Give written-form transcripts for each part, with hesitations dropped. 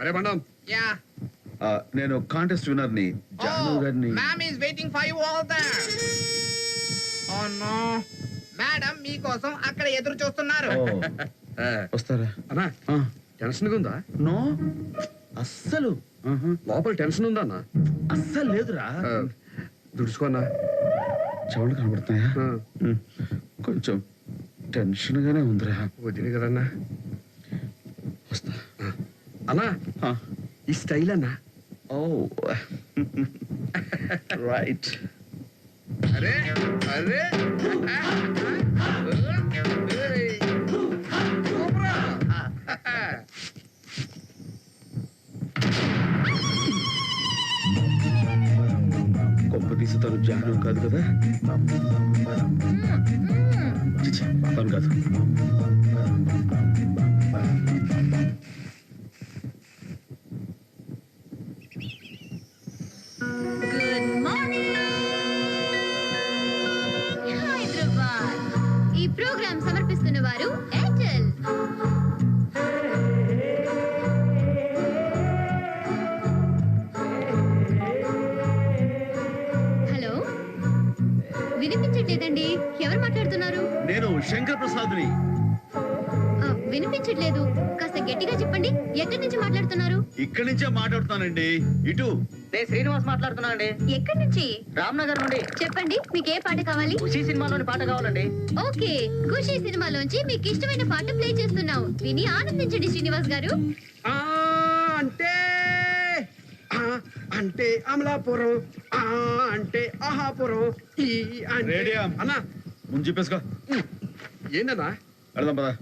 అరే బండం యా నేను కాంటెస్ట్ విన్నర్ ని జాను గారిని. Ma'am is waiting for you all there. Oh no madam మీకోసం అక్కడ ఎదురు చూస్తున్నారు. వస్తారా? అన్నా టెన్షన్ గా ఉందా? నో అస్సలు. లోపల టెన్షన్ ఉందా అన్న? అస్సలు లేదురా. దుడుచుకోన్నా చెవులు కనబడుతున్నాయా? కొంచెం టెన్షన్ గానే ఉందిరా. వదిలే కదన్నా. వస్తా అన్నా ఈ స్టైల్ అన్నా. ఓ రైట్. అరే అరే కొంప తీసి తను జాను కాదు కదా? చిచి, తను కాదు. Good morning Hyderabad. ఈ ప్రోగ్రాం సమర్పిస్తున్న వారు ఎయిర్టెల్. హలో, వినిపించట్లేదండి. ఎవరు మాట్లాడుతున్నారు? నేను శంకర్ ప్రసాద్ని. వినిపించట్లేదు. కాస్త గట్టిగా చెప్పండి. ఎక్కడి నుంచి మాట్లాడుతున్నారు? ఇక్కడి నుంచే మాట్లాడుతానండి. ఇటు నేను శ్రీనివాస్ మాట్లాడుతున్నానండి. ఎక్కడి నుంచి? రామ్నగర్ నుండి. చెప్పండి, మీకు ఏ పాట కావాలి? ఖుషీ సినిమాలోని పాట కావాలండి. ఓకే, ఖుషీ సినిమాలోంచి మీకు ఇష్టమైన పాట ప్లే చేస్తున్నాం. విని ఆనందించండి శ్రీనివాస్ గారు. అంటే అంటే అమలాపురం, అంటే ఆహాపురం, ఈ రేడియం. అన్నా ముందు చెప్పేసుకో. ఏందన్నా? వెళ్దాం పదా.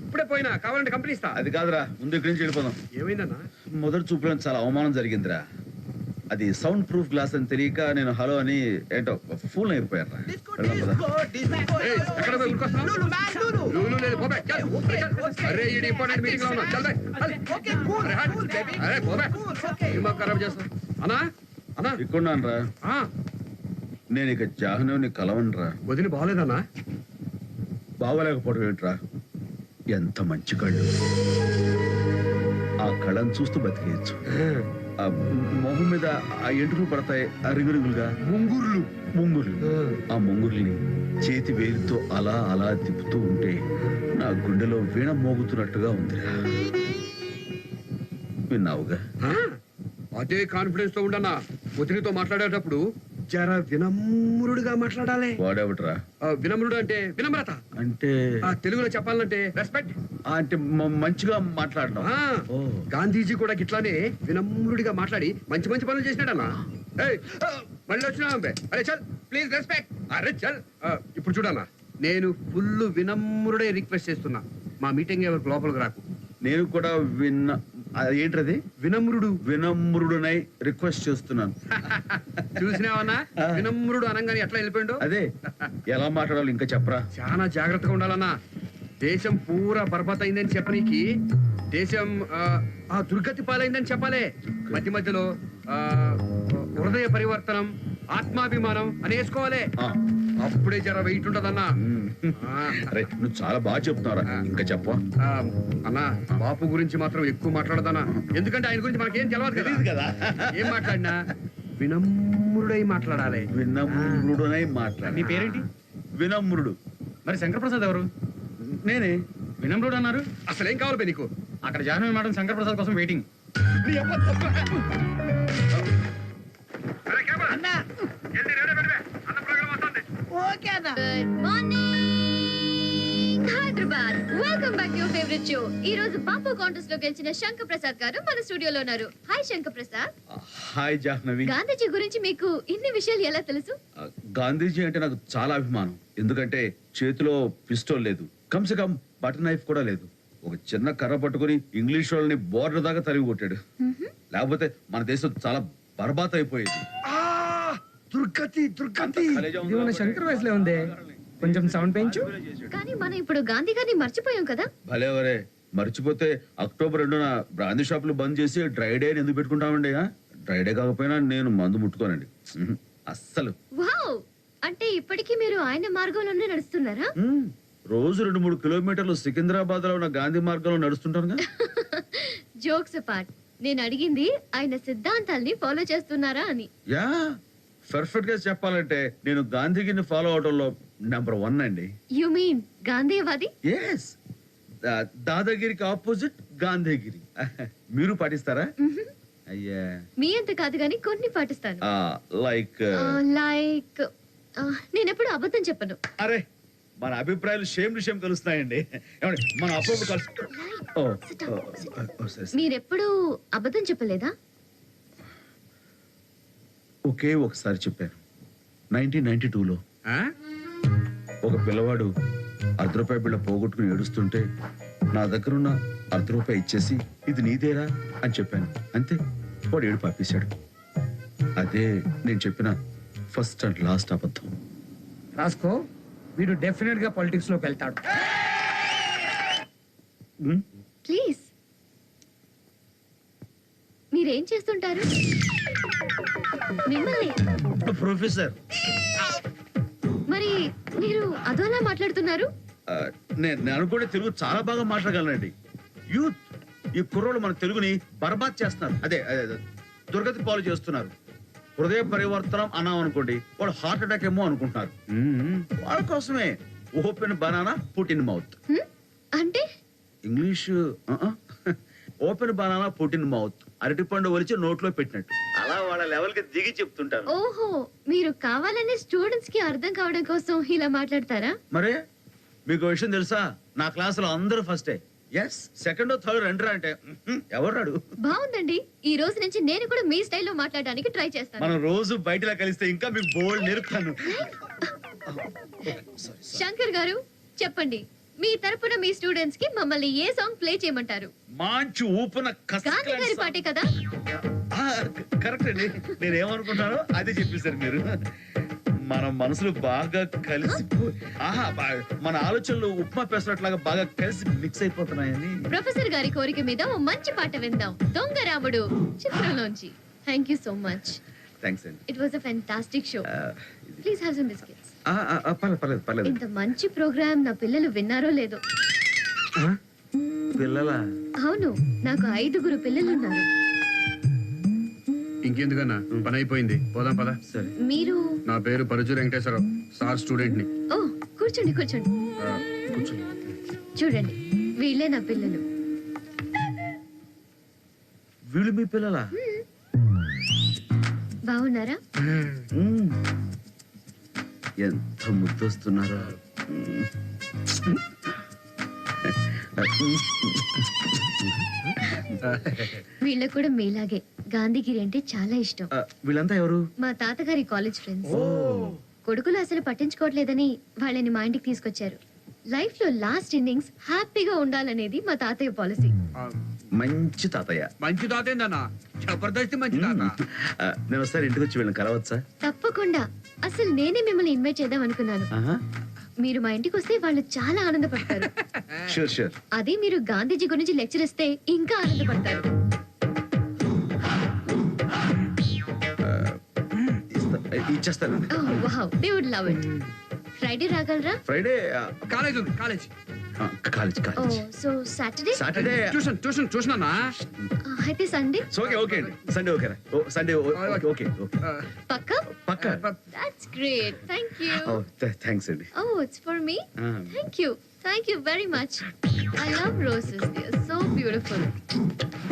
ఇప్పుడే పోయినా కావాలంటే కంపెనీ ఇస్తా. అది కాదురా, ముందు ఇక్కడి నుంచి వెళ్ళిపోదాం. ఏమైందన్నా? మొదటి చూపులో చాలా అవమానం జరిగిందిరా. అది సౌండ్ ప్రూఫ్ గ్లాస్ అని తెలియక నేను హలో అని ఏంటో ఫూల్ అయిపోయాను. ఇక్కడున్నాను రా. నేను ఇక జాహ్నవిని కలవనురా. వదిలి బాగలేదన్నా? బాగోలేకపోవడం ఏంట్రా? ఎంత మంచి కళ్ళు. ఆ కళ్ళను చూస్తూ బతికేయచ్చు. ఆ మొహం మీద ఆ ఎంటుకలు పడతాయి, ఆ రింగులుగా ముంగుర్లు. ఆ ముంగుర్లని చేతి వేలితో అలా అలా తిప్పుతూ ఉంటే నా గుండెలో వీణ మోగుతున్నట్టుగా ఉందిరా. విన్నావుగా? అదే కాన్ఫిడెన్స్ తో ఉండన్నా. వదిలితో మాట్లాడేటప్పుడు జర వినమ్రుడుగా మాట్లాడాలి. వాడేవట్రా వినమ్రుడు? అంటే వినమ్రత. అంటే తెలుగులో చెప్పాలంటే రెస్పెక్ట్. అంటే మంచిగా మాట్లాడడం. గాంధీజీ కూడా గిట్లానే వినమ్రుడిగా మాట్లాడి మంచి మంచి పనులు చేసినాడన్నా. మళ్ళీ వచ్చినా అరే చల్ ప్లీజ్ రెస్పెక్ట్. అరే చల్. ఇప్పుడు చూడన్నా, నేను ఫుల్ వినమ్రుడే రిక్వెస్ట్ చేస్తున్నా, మా మీటింగ్ ఎవరికి లోపలికి రాకు. నేను కూడా ఏంటది? వినమ్రుడునై రిక్వెస్ట్ చేస్తున్నాను. చూసినావన్నా, వినమ్రుడు అనగానే ఎట్లా వెళ్ళిపోయిండు. అదే ఎలా మాట్లాడాలి ఇంకా చెప్పరా. చాలా జాగ్రత్తగా ఉండాలన్నా. దేశం పూరా బర్బాద్ అయిందని చెప్పనీకి, దేశం దుర్గతి పాలైందని చెప్పాలి. మధ్య మధ్యలో హృదయ పరివర్తనం, ఆత్మాభిమానం అని వేసుకోవాలి. అప్పుడే జర వెయిట్ ఉంటదన్నా. అరే నువ్వు చాలా బాగా చెప్తున్నారా, ఇంకా చెప్పవా? అన్నా బాపు గురించి మాత్రం ఎక్కువ మాట్లాడదన్నా, ఎందుకంటే ఆయన గురించి మనకేం తెలియదు కదా. ఏం మాట్లాడినా వినమ్రుడై మాట్లాడాలి. వినమ్రుడునై మాట్లాడాలి. నీ పేరేంటి? వినమ్రుడు. మరి శంకర్ ప్రసాద్ ఎవరు? నేనే. వినమ్రుడు అన్నారు. అసలు ఏం కావాలి నీకు? అక్కడ జాహ్నవి మేడం శంకర్ ప్రసాద్ కోసం waiting. Good morning Hyderabad. Welcome back to your favourite show. ఈ రోజు పాపో కాంటెస్ట్ లో గెలిచిన శంకర్ ప్రసాద్ గారు మన స్టూడియోలో ఉన్నారు. హాయ్ శంకర్ ప్రసాద్. హాయ్ జాహ్నవి. గాంధీజీ గురించి మీకు ఇన్ని విషయాలు ఎలా తెలుసు? గాంధీజీ అంటే నాకు చాలా అభిమానం. ఎందుకంటే చేతిలో పిస్టోల్ లేదు, కమ్సే కమ్ బటర్ నైఫ్ కూడా లేదు. ఒక చిన్న కర్ర పట్టుకుని ఇంగ్లీష్ వాళ్ళని బోర్డర్ దాకా తరిగి కొట్టాడు. లేకపోతే మన దేశం చాలా బర్బాద్ అయిపోయేది. శంకర్ వయసులో ఉంది, కొంచెం సౌండ్ పెంచు. కానీ మనం ఇప్పుడు గాంధీ గారిని మర్చిపోయాం కదా. భలేవరే, మర్చిపోతే అక్టోబర్ 2న బ్రాందీ షాపులు బంద్ చేసి డ్రై డే ఎందుకు పెట్టుకుంటామండి? డ్రై డే కాకపోయినా నేను మందు ముట్టుకోనండి అస్సలు. వావ్, అంటే ఇప్పటికీ మీరు ఆయన మార్గంలోనే నడుస్తున్నారా? రోజు 2-3 కిలోమీటర్లు సికింద్రాబాద్ లో ఉన్న గాంధీ మార్గంలో నడుస్తుంటాను. జోక్స్ అపార్ట్, నేను అడిగింది ఆయన సిద్ధాంతాల్ని ఫాలో చేస్తున్నారా అని. యా పర్ఫెక్ట్ గా చెప్పాలంటే నేను గాంధీగిరిని ఫాలో అవడంలో నెంబర్ 1 అండి. యు మీన్ గాంధీవాది? ఎస్, దాదాగిరికి ఆపోజిట్ గాంధీగిరి. మీరు పాటిస్తారా? అయ్యా మీ అంత కాదు గాని కొన్ని పాటిస్తాను. లైక్ లైక్ నేను ఎప్పుడు అబద్ధం చెప్పను. అరే మన అభిప్రాయాలు షేమ్ కలుస్తున్నాయండి. ఏమండి మన అప్పుడు కలుసు. ఓ, సరే. మీరెప్పుడు అబద్ధం చెప్పలేదా? ఒకే ఒకసారి చెప్పాను. 1992లో ఆ? ఒక పిల్లవాడు ₹1 బిళ్ళ పోగొట్టుకుని ఏడుస్తుంటే నా దగ్గరున్న ₹1 ఇచ్చేసి ఇది నీదేరా అని చెప్పాను. అంతే, వాడు ఏడు పాపేశాడు. అదే నేను చెప్పిన ఫస్ట్ అండ్ లాస్ట్ అబద్ధం. రాసుకో, వీడు డెఫినెట్ గా పాలిటిక్స్ లోకి వెళ్తాడు. ప్లీజ్. మీరేం చేస్తుంటారు? మిమ్మల్ని. ప్రొఫెసర్, మరి మీరు అదోలా మాట్లాడుతున్నారు? నేను అనుకుంటే తెలుగు చాలా బాగా మాట్లాడగలనండి. యూత్, ఈ కుర్రోళ్ళు మన తెలుగుని బర్బాద్ చేస్తున్నారు. అదే దుర్గతి పాలు చేస్తున్నారు. హృదయ పరివర్తనం అన్నాం అనుకోండి, వాడు హార్ట్ అటాక్ ఏమో అనుకుంటున్నారు. వాళ్ళ కోసమే open banana put in mouth. అంటే English open banana put in mouth, అరటిపండు ఒలిచి నోట్లో పెట్టినట్టు. అలా వాళ్ళ లెవెల్ కి దిగి చెప్తుంటారు. ఓహో, మీరు కావాలని స్టూడెంట్స్ కి అర్థం కావడం కోసం ఇలా మాట్లాడతారా? మరే మీకు విషయం తెలుసా, నా క్లాసులో అందరూ ఫస్టే. ఎస్, సెకండ్ థర్డ్ రెండరా అంటే ఎవరాడు. బాగుందండి. ఈ రోజు నుంచి నేను కూడా మీ స్టైల్లో మాట్లాడడానికి ట్రై చేస్తాను. మనం రోజు బయటలా కలిస్తే ఇంకా మీకు బోల్డ్ నేర్పుతాను. శంకర్ గారు చెప్పండి, మీ తరపున మీ స్టూడెంట్స్ కి మమ్మల్ని ఏ సాంగ్ ప్లే చేయమంటారు? మంచి ఊపున గాంధీ గారి పాటే కదా? కరెక్ట్ అండి. నేనేమనుకుంటానో అదే చెప్పేశారు మీరు. మన మనసులు బాగా కలిసి మన ఆలోచనలు ఉప్మా పెసరట్లాగా బాగా కలిసి మిక్స్ అయిపోతున్నాయని. ప్రొఫెసర్ గారి కోరిక మీద ఓ మంచి పాట విందాం, దొంగ రాముడు చిత్రంలోంచి. Thank you so much. Thanks అండి. It was a fantastic show. Please have some biscuits. పర్లేదు. ఇంత మంచి ప్రోగ్రామ్ నా పిల్లలు విన్నారో లేదో. పిల్లల అవును, నాకు 5 పిల్లలున్నారు. ఇంకెందుకన్నా, పని అయిపోయింది, పోదాం పద. సరే. మీరు? నా పేరు పరుచూరి వెంకటేశ్వరరావు, సార్ స్టూడెంట్ ని. ఓ, కూర్చోండి. కూర్చోండి. చూడండి, వీళ్ళే నా పిల్లలు. వీళ్ళు మీ పిల్లల? బాగున్నారా? ఎంత ముద్దొస్తున్నారో. వీళ్ళకు కూడా మీలాగే గాంధీగిరి అంటే చాలా ఇష్టం. వీళ్ళంతా ఎవరు? మా తాతగారి కాలేజ్ ఫ్రెండ్స్. కొడుకులు అసలు పట్టించుకోవట్లేదని వాళ్ళని మా ఇంటికి తీసుకొచ్చారు. లైఫ్ లో లాస్ట్ ఇన్నింగ్స్ హ్యాపీగా ఉండాలనేది మా తాతయ్య పాలసీ. మంచి తాతయ్య. మంచి తాత ఏందన్నా, జబర్దస్తి మంచి తాత. నేను ఒకసారి ఇంటికి వచ్చి వీళ్ళని కలవచ్చా? తప్పకుండా. అసలు నేనే మిమ్మల్ని ఇన్వైట్ చేద్దాం అనుకున్నాను. మీరు మా ఇంటికి వస్తే వాళ్ళు చాలా ఆనందపడతారు. షూర్. అది మీరు గాంధీజీ గురించి లెక్చర్ ఇస్తే ఇంకా ఆనందపడతారు. ఇచ్చేస్తాను. Wow, they would love it. Friday రాగలరా? ఫ్రైడే కాలేజ్ ఉంది, college. College. So Saturday? Saturday tuition అన్నా. అయితే సండే? ఓకే అండి. సండే ఓకేనా? Sunday okay. పక్కా? That's great. Thank you. Thanks అండి. Oh, it's for me? Thank you very much. I love roses. They are so beautiful.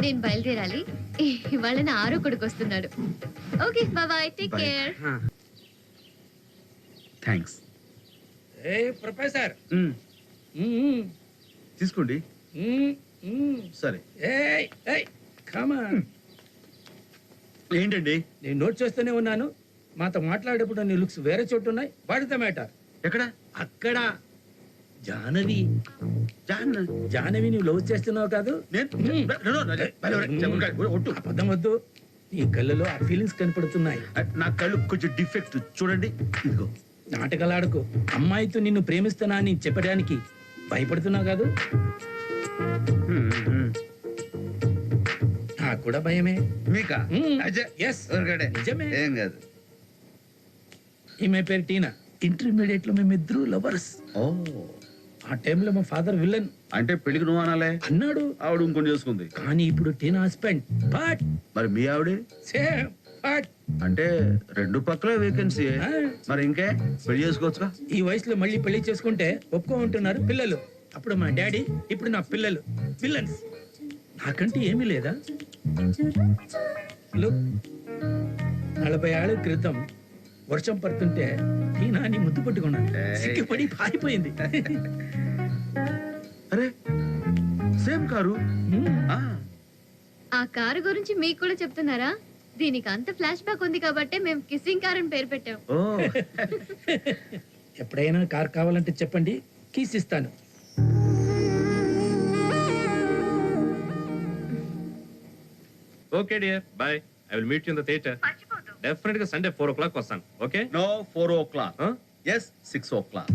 నేను బయలుదేరాలి. ఇవాళ నా 6వ కొడుకు వస్తున్నాడు. Okay, bye. Take care. Thanks. A professor, తీసుకోండి. సరే. Come on. ఏంటండి? నేను నోట్ చేస్తూనే ఉన్నాను. మాతో మాట్లాడేటప్పుడు నీ లుక్స్ వేరే చోటు ఉన్నాయి. What is the matter? ఎక్కడ? అక్కడ జాహ్నవి నువ్వు లవ్ చేస్తున్నావు కాదు? అబద్ధం వద్దు. నీ కళ్ళలో ఆ ఫీలింగ్స్ కనపడుతున్నాయి. నా కళ్ళు కొంచెం డిఫెక్ట్ చూడండి. ఇదిగో. నాటకాలాడకు. అమ్మాయితో నిన్ను ప్రేమిస్తున్నా అని చెప్పడానికి భయపడుతున్నావు కాదు? నాకు కూడా భయమే. మీకా? Yes, నిజమే. ఏం కాదు. ఈమె పేరు టీనా. ఇంటర్మీడియట్ లో మేమిద్దరు లవర్స్. ఓ, ఆ టైంలో మా ఫాదర్ విలన్ అంటే పెళ్లికి నువ్వు అనాలే, అన్నాడు. ఆవిడ ఇంకొని చేసుకుంది. కానీ ఇప్పుడు టీనా హస్బెండ్ బట్ మరి మీ ఆవిడే సేమ్ బట్ అంటే రెండు పక్కల వేకెన్సీ. మరి ఇంకే పెళ్లి చేసుకోవచ్చుగా. ఈ వయసులో మళ్ళీ పెళ్లి చేసుకుంటే ఒప్పుకోమంటున్నారు పిల్లలు. అప్పుడు మా డాడీ, ఇప్పుడు నా పిల్లలు విలన్స్. నాకంటే ఏమీ లేదా? లుక్, 40 ఏళ్ల క్రితం వర్షం పడుతుంటే టీనాని ముద్దు పట్టుకున్నాను. సిగ్గుపడి పారిపోయింది. అరే సేమ్ కారు. ఆ, ఆ కారు గురించి మీకు కూడా చెప్తున్నారా? దీనికి అంత ఫ్లాష్ బ్యాక్ ఉంది కాబట్టి మేము కిస్సింగ్ కార్ అని పేరు పెట్టాం. ఓ ఎప్పుడైనా కార్ కావాలంటే చెప్పండి, కీస్ ఇస్తాను. Okay dear bye. I will meet you in the theatre. Definite గా సండే 4 o'clock వస్తాను. Okay no 4 o'clock. Yes 6 o'clock.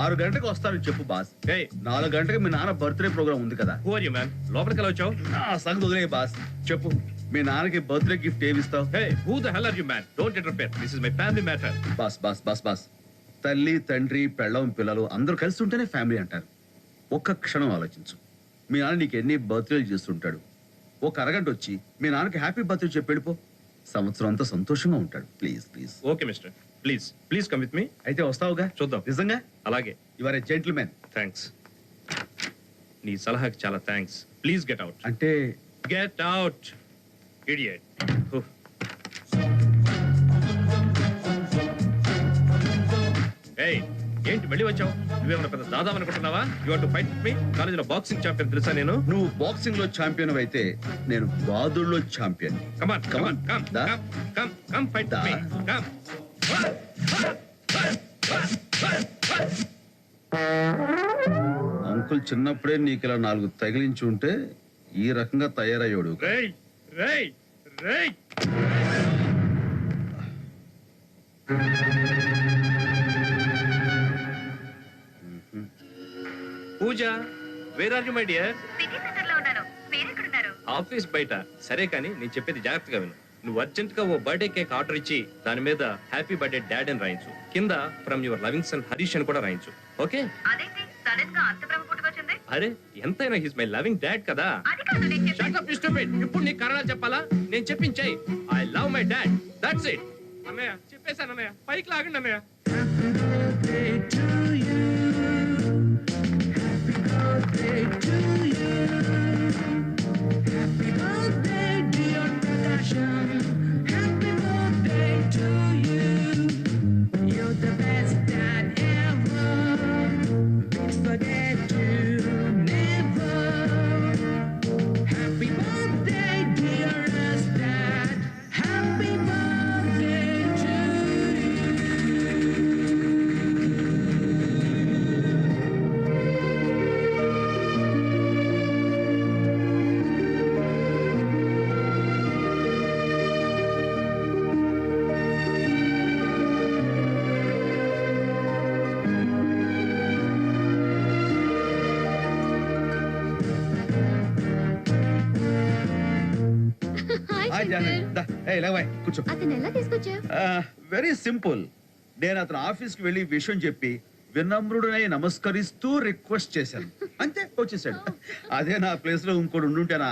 6 గంటలకు వస్తాను చెప్పు బాస్. హే 4 గంటలకు మీ నాన్న బర్త్డే ప్రోగ్రామ్ ఉంది కదా. Who are you man? లోపలికి ఎలా వచ్చావు? నా సంగతి వదిలే బాస్. చెప్పు మీ నాన్నకి బర్త్డే గిఫ్ట్ ఏమి ఇస్తావు? Hey who the hell are you man? Don't interfere. This is my family matter. Boss boss boss boss తల్లి తండ్రి పెళ్ళం పిల్లలు అందరూ కలిసి ఉంటేనే ఫ్యామిలీ అంటారు. ఒక్క క్షణం ఆలోచించు. మీ నాన్న నీకు ఎన్ని బర్త్డేలు చేస్తుంటాడు. ఒక అరగంట వచ్చి మీ నాన్నకి హ్యాపీ బర్త్డే చెప్పి వెళ్ళిపో. సంవత్సరం అంతా సంతోషంగా ఉంటాడు. Please please. Okay mister, please come with me. అయితే వస్తావుగా? చూద్దాం. నిజంగా? అలాగే. You are a gentleman. Thanks. నీ సలహాకి చాలా థ్యాంక్స్. Please get out. అంటే గెట్ అవుట్ ఇడియట్. ఏయ్ ఏంటి మళ్ళీ వచ్చావు? నువ్వేమన్నా పెద్ద దాదా అనుకుంటున్నావా? You want to fight with me? కాలేజీలో బాక్సింగ్ ఛాంపియన్ తెలుసా నేను? నువ్వు బాక్సింగ్ లో ఛాంపియన్ అయితే నేను బాదుల్లో champion. Come on come on come దా. Come come fight with me. Come. Uncle చిన్నప్పుడే నీకు ఇలా 4 తగిలించి ఉంటే ఈ రకంగా తయారయ్యాడు. రేయ్ రేయ్ రేయ్. Pooja, where are you my dear? Office బయట. సరే కానీ నేను చెప్పేది జాగ్రత్తగా విను. నువ్వు అర్జెంట్ గా ఓ బర్త్డే కేక్ ఆర్డర్ ఇచ్చి దాని మీద హ్యాపీ బర్త్డే డాడ్ అని రాయించు. కింద from your loving son Harish అని కూడా రాయించు. ఓకే? అరే ఎంతైనా హిస్ మై లవింగ్ డాడ్ కదా. Shut up, you stupid. ఇప్పుడు నీకు కారణాలు చెప్పాలా? నేను చెప్పించాయి. I love my dad. That's it. అన్నయ్య చెప్పేశాను అన్నయ్య. పైకి లాగండి అన్నయ్య. హాయ్ శంకర్. కూర్చో. అతను ఎలా తీసుకొచ్చావు? Very simple. నేను అతను ఆఫీస్ కి వెళ్ళి విషయం చెప్పి వినమ్రుడనై నమస్కరిస్తూ రిక్వెస్ట్ చేశాను. అంతే వచ్చేసాడు. అదే నా ప్లేస్ లో ఇంకోటి ఉండుంటేనా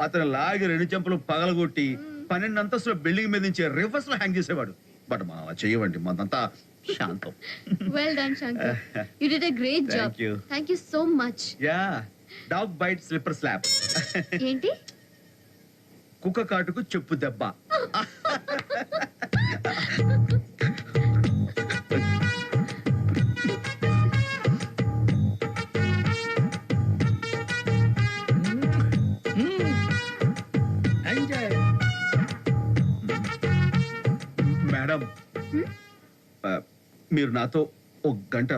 అతను లాగి 2 చెంపలు పగలగొట్టి 12 అంతస్తుల బిల్డింగ్ మీద నుంచి రివర్స్ లో హ్యాంగ్ చేసేవాడు. బట్ మనం అలా చేయవండి, మనంతా శాంతం. Well done Shankar. You did a great job. Thank you. Thank you so much. Yeah dog bite slipper slap. ఏంటి? కుక్క కాటుకు చెప్పు దెబ్బ. ఎంజాయ్. మేడం మీరు నాతో 1 గంట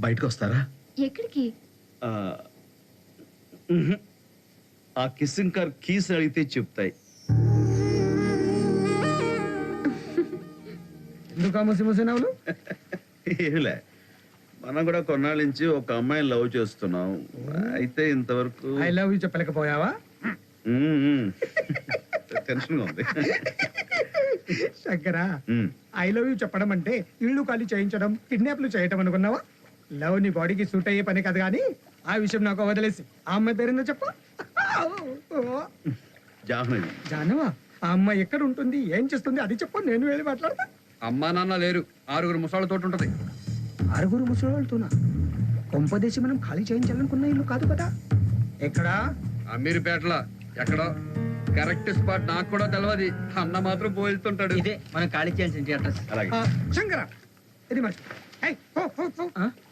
బయటకు వస్తారా? ఎక్కడికి? ఆ, మ్హూ. ఆ కిస్సింగ్ కార్ కీస్ అడిగితే చెప్తాయి. ఎందుకు ముసిముసినవులు? ఏమిలే, మనం కూడా కొన్నాళ్ళ నుంచి ఒక అమ్మాయిని లవ్ చేస్తున్నాం. అయితే ఇంతవరకు ఐ లవ్ యూ చెప్పలేకపోయావా? టెన్షన్ గా ఉంది. శంకరా, మ్మ్. ఐ లవ్ యూ చెప్పడం అంటే ఇల్లు ఖాళీ చేయించడం, కిడ్నాప్లు చేయటం అనుకున్నావా? లవ్ నీ బాడీకి సూట్ అయ్యే పని కదా కానీ ఆ విషయం నాకు వదిలేసి ఆ అమ్మాయి పేరుందో చెప్పు. జాహ్నవి జానవా, ఆ అమ్మాయి ఎక్కడ ఉంటుంది, ఏం చేస్తుంది అది చెప్పు, నేను వెళ్ళి మాట్లాడతా. అమ్మా నాన్న లేరు, 6 ముసళ్ళతో ఉంటది. 6 ముసలితోనా? కొంపదేశం మనం ఖాళీ చేయించాలనుకున్న ఇల్లు కాదు కదా. ఎక్కడా? అమీర్పేటల ఎక్కడో. కరెక్ట్ స్పాట్ నాకు కూడా తెలియదు. అన్న మాత్రం పోయిస్తుంటాడు. ఇదే మనం ఖాళీ చేయాల్సిన అడ్రస్. అలాగే శంకర, ఇది మరి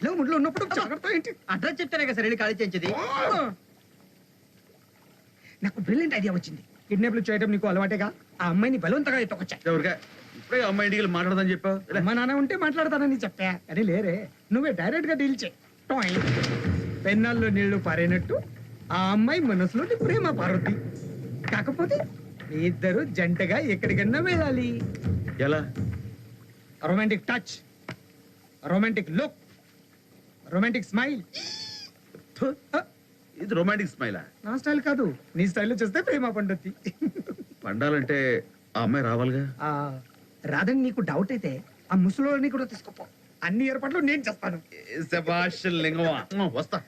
లవ్ ముడ్లో ఉన్నప్పుడు జాగ్రత్త ఏంటి? అడ్రస్ చెప్తేనే కదా సార్ వెళ్ళి ఖాళీ చేయించేది. నాకు బ్రిలియంట్ ఐడియా వచ్చింది. కిడ్నాప్లు చేయడం నీకు అలవాటేగా, ఆ అమ్మాయిని బలవంతంగా ఎత్తుకొచ్చా. ఎవరికా ఇప్పుడే అమ్మాయి ఇంటికి వెళ్ళి మాట్లాడదని చెప్పావు. మా నాన్న ఉంటే మాట్లాడతానని చెప్పా, అది లేరే. నువ్వే డైరెక్ట్ గా డీల్ చేయి. పెన్నాల్లో నీళ్లు పారేనట్టు ఆ అమ్మాయి మనసులోని ప్రేమ పారుద్ది. కాకపోతే మీ ఇద్దరు జంటగా ఎక్కడికన్నా వెళ్ళాలి. ఎలా? Romantic touch, romantic look, romantic smile. ఫు, ఇది రొమాంటిక్ స్మైలా? నా స్టైల్ కాదు, నీ స్టైల్లో చేస్తే ప్రేమ పండుద్ది. పండాలంటే ఆ అమ్మాయి రావాలిగా. ఆ, రాదని నీకు డౌట్ అయితే ఆ ముసలోని కూడా తీసుకోపో. అన్ని ఏర్పాట్లు నేను చేస్తాను. శభాష్ లింగమా. వస్తా.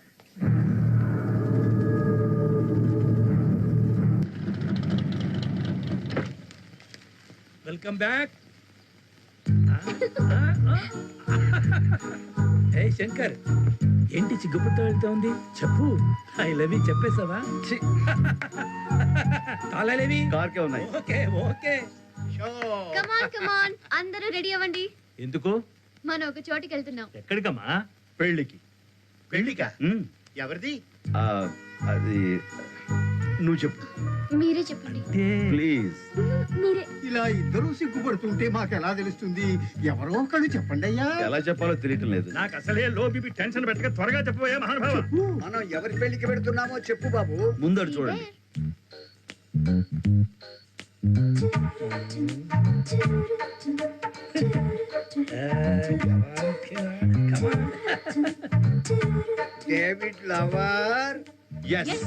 Welcome back. ఏ శంకర్, ఏంటి సిగ్గుపడుతూ వెళ్తా ఉంది? చెప్పు. ఐ లవ్ యూ చెప్పేసావా? తాళాలేవి? కార్కే ఉన్నాయి. Okay okay. కమాన్ కమాన్, అందరూ రెడీ అవ్వండి. ఎందుకు? మనం ఒక చోటికి వెళ్తున్నాం. ఎక్కడికమ్మా? పెళ్ళికి. పెళ్ళికా? ఉమ్. ఎవరిది? ఆ, అది నువ్వు చెప్పు మీరే చెప్పండి. ప్లీజ్. మీరే. ఇలా ఇద్దరు సిగ్గుపడుతుంటే మాకు ఎలా తెలుస్తుంది? ఎవరో ఒకళ్ళు చెప్పండి అయ్యా. ఎలా చెప్పాలో తెలియటం లేదు. నాకు అసలే లో బీపీ టెన్షన్ పెట్టక త్వరగా చెప్పబోయే మహానుభావ. మనం ఎవరి పెళ్లికి పెడుతున్నామో చెప్పు బాబు. ముందడు చూడండి. David lover. ఎస్.